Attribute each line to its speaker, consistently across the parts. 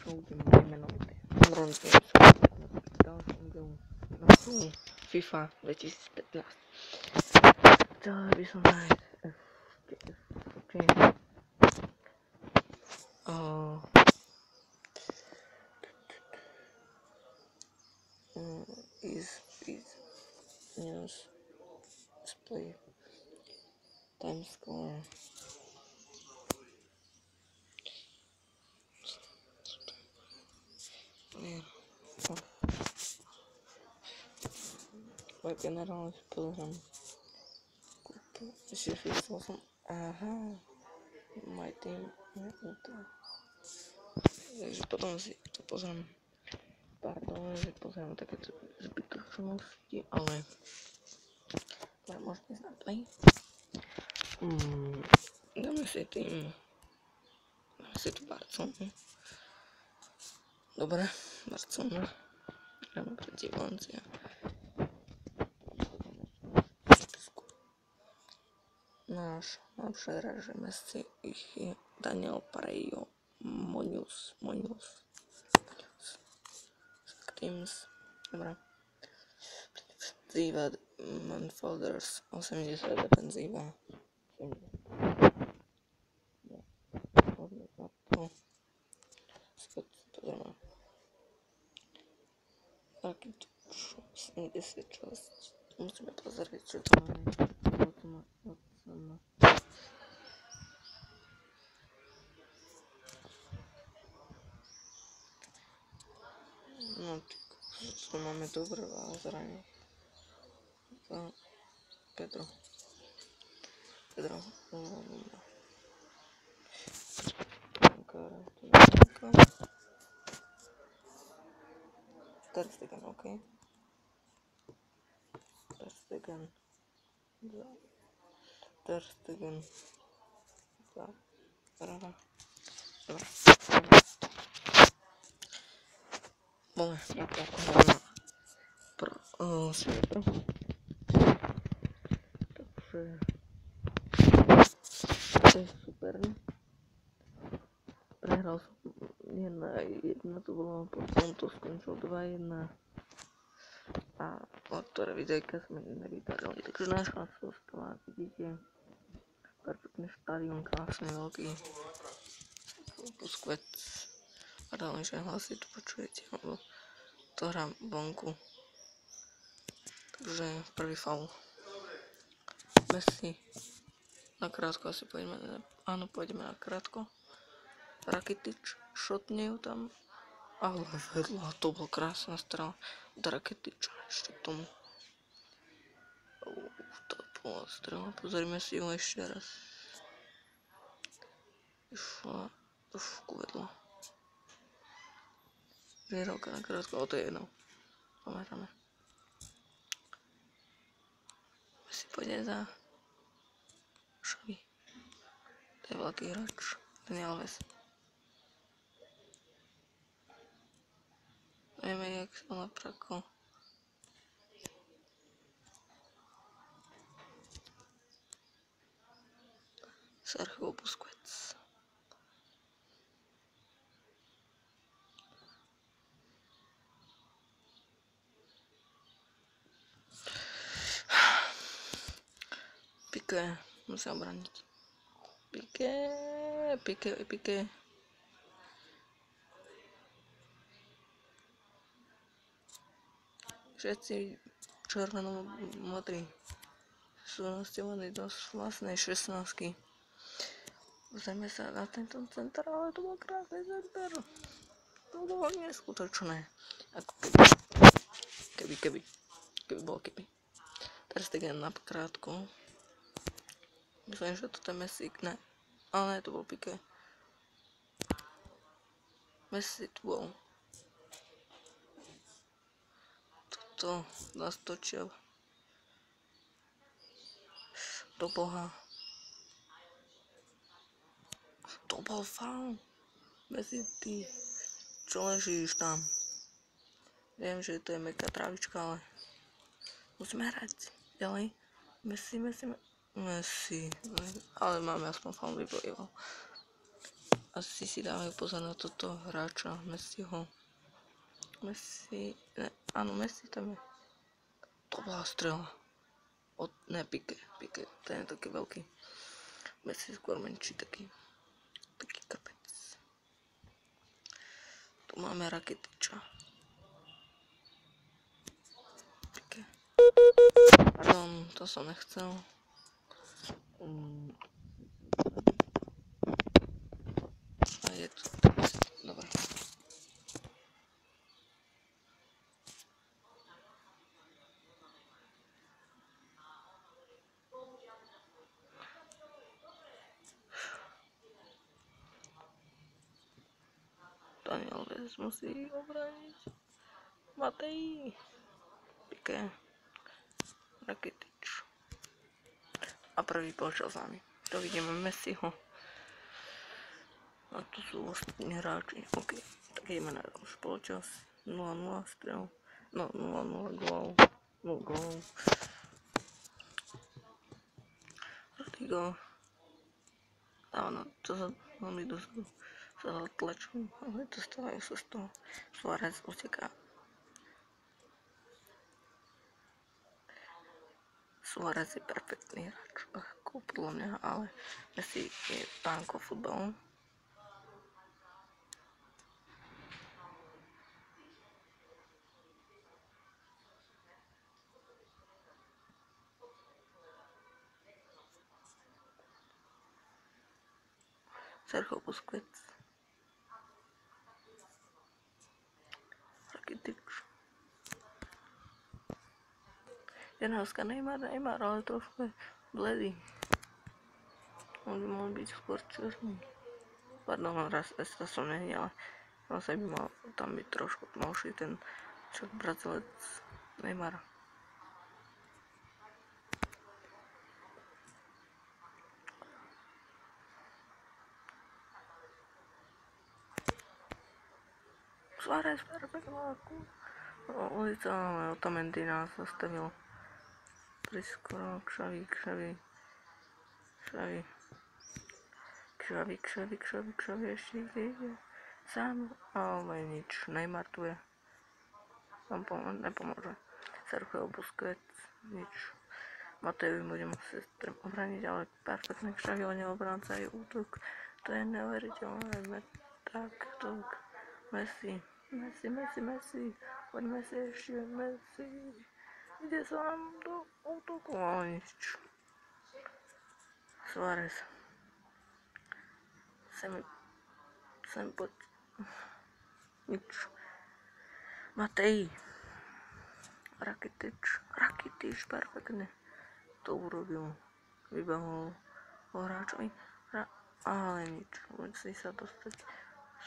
Speaker 1: show game menovité LeBron James v ďalšom videu na FIFA 2015. Chcel by som nájsť is news display time score generálne si pozriem ešte fixol som my team je ultra, takže potom si to pozriem že pozriem takéto zbytočnosti, ale môžete ísť na play. Dáme si tu Barcelonu. Dobre, Barcelona. Dáme proti Valencia. Náš hráč Messi ich je Daniel Parejo Muñoz. Teams. Dobre. Defenzíva Manfolders 80, defenzíva 70. Poďme na to. Pozrieme. Taký 86. Musíme pozrieť, čo to máme. No, to máme dobré zranie. Pedro. Ter Stegen, OK. Ter Stegen. Dobre. Máme na svetro. Takže to je super. Prehral som 1-1, to bolo potom to skončilo 2-1 a od ktoré videjka sme nevydarili, takže naša zostava, vidíte, perfektný štadión, krásny veľký Busquets. Pardon, že hlasy tu počujete, lebo to hrám vonku. Takže prvý faul. Messi. Na krátko asi pôjdeme, pôjdeme na krátko. Rakitic šotne ju tam. Ale vedľa, to bol krásna strela od Rakitiča ešte k tomu. To bola strela, pozrime si ju ešte raz. Išla trošku vedľa. Žierovka na krátko, o to je jednou. Pamätáme. Si pôjde za Xavi. To je veľký hráč. Dani Alves. Vieme, jak sa naprakol. Sergio Busquets. Piqué, musia obraniť. Piqué. Všetci červeno-modrí sú nastievaní do vlastnej 16. Pozrieme sa na tento center, ale to bol krásny center. To bolo neskutočné. Ako keby bol keby. Teraz tak na krátko. Myslím, že to je Messi, ne. Ale ne, to bol Piqué. Messi tu bol. Toto nás točil. Do Boha. To bol faul. Messi, ty čo ležíš tam? Viem, že to je mäkká trávička, ale musíme hrať ďalej. Messi. Ale máme aspoň faul vybojoval. asi si dávajú pozor na toto hráča Messiho. Áno, Messi tam je. To bola strela. Pique, ten je taký veľký. Messi skôr menší, taký krpec. Tu máme Raketiča. Pique. Pardon, to som nechcel. A je tu. Dobre. Daniel Alves musí obrániť. Matej. Pique. Raketič. A prvý počal s nami. To vidíme Messiho. A tu sú ostatní hráči. OK. Tak ideme na ďalší poločas. 0-0 strel. No, 0-0 gól. 0 gól. Rodrigo. Áno, to sa veľmi dozadu sa zatlačujú, ale dostávajú sa z toho. Suárez uteká. Suárez je perfektný hráč, ako podľa mňa, ale Messi je pánko futbalu. Sergio Busquets. Rakitic. 11 Neymar, ale trošku je bledý. On by mal byť skôr černý. Pardon, raz som nehne, ale naozaj by mal tam byť trošku tmavší ten však Brazilec Neymar. Suárez, perfektná ulica, ale Otamendi nás zastavil. Priskoro, Xavi ešte ide sám, ale nič, Neymar tu je. Tam nepomôže. Sergio Busquets, nič. Matejovi budem musieť obraniť, ale perfektný Xavi, ale neobránca je útok. To je neuveriteľné. Tak. Messi. Poď Messi ešte, Messi. Ide sám do útoku, ale nič. Suárez. Sem poď. Nič. Matej. Raketič, perfektne. To urobil. Vybehol po hráčovi. Ale nič. Musí sa dostať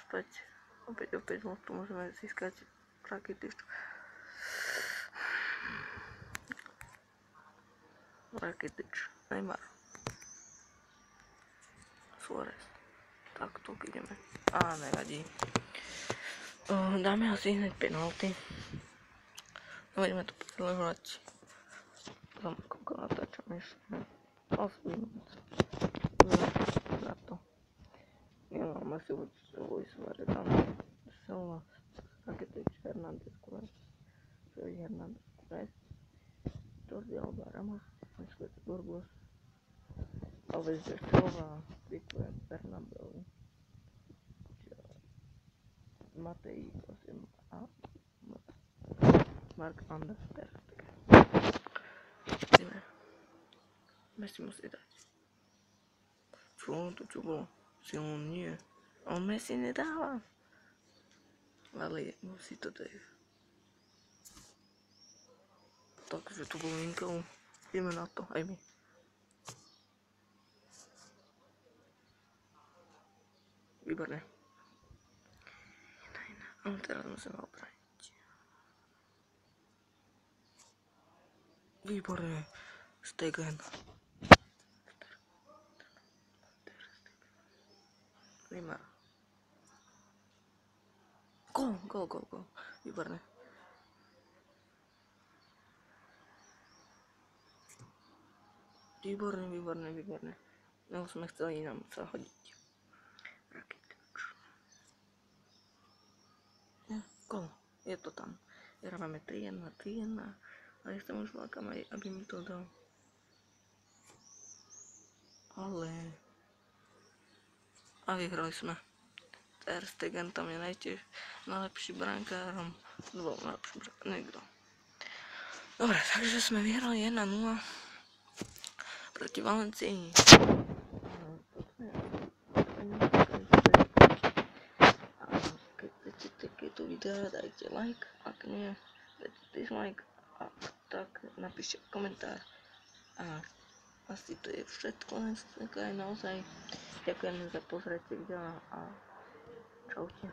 Speaker 1: späť. Opäť tu môžeme získať Raketič. Neymar. Suárez. Takto ideme. Nevadí. Dáme asi hneď penalty. Budeme to predĺžovať. Tam koľko natáčam ešte. 8 minút. Na to. Nemáme si Luis Suárez, Silva, Rakitic, Hernández Kurez, Jordi Alba, Ramos, Burgos, Alves de Silva, Pique, Bernabeu, Matej, prosím, a Mark Anderster. Ideme. Messi musí dať. Čo bolo? Silon nie. On Messi nedáva. Ale musí to dať. Takže to bolo linkou. Ideme na to, aj my. Výborné. A teraz musíme obraniť. Výborné. Stegen. Neymar. Gól. Výborné. Výborné. No sme chceli nám sa hodiť. Rakitic. kolo. Je to tam. Hráme 3-1, 3-1. A ja sa už vlákam aj, aby mi to dal. Ale... A vyhrali sme. Ter Stegen tam je najlepší brankárom. Bol najlepší brankár, niekto. Dobre, takže sme vyhrali 1-0 proti Valencii. Keď chcete takéto videá, dajte like, ak nie, dajte dislike, a tak napíšte komentár. A asi to je všetko, aj naozaj. Ďakujem za pozretie videa a čaute.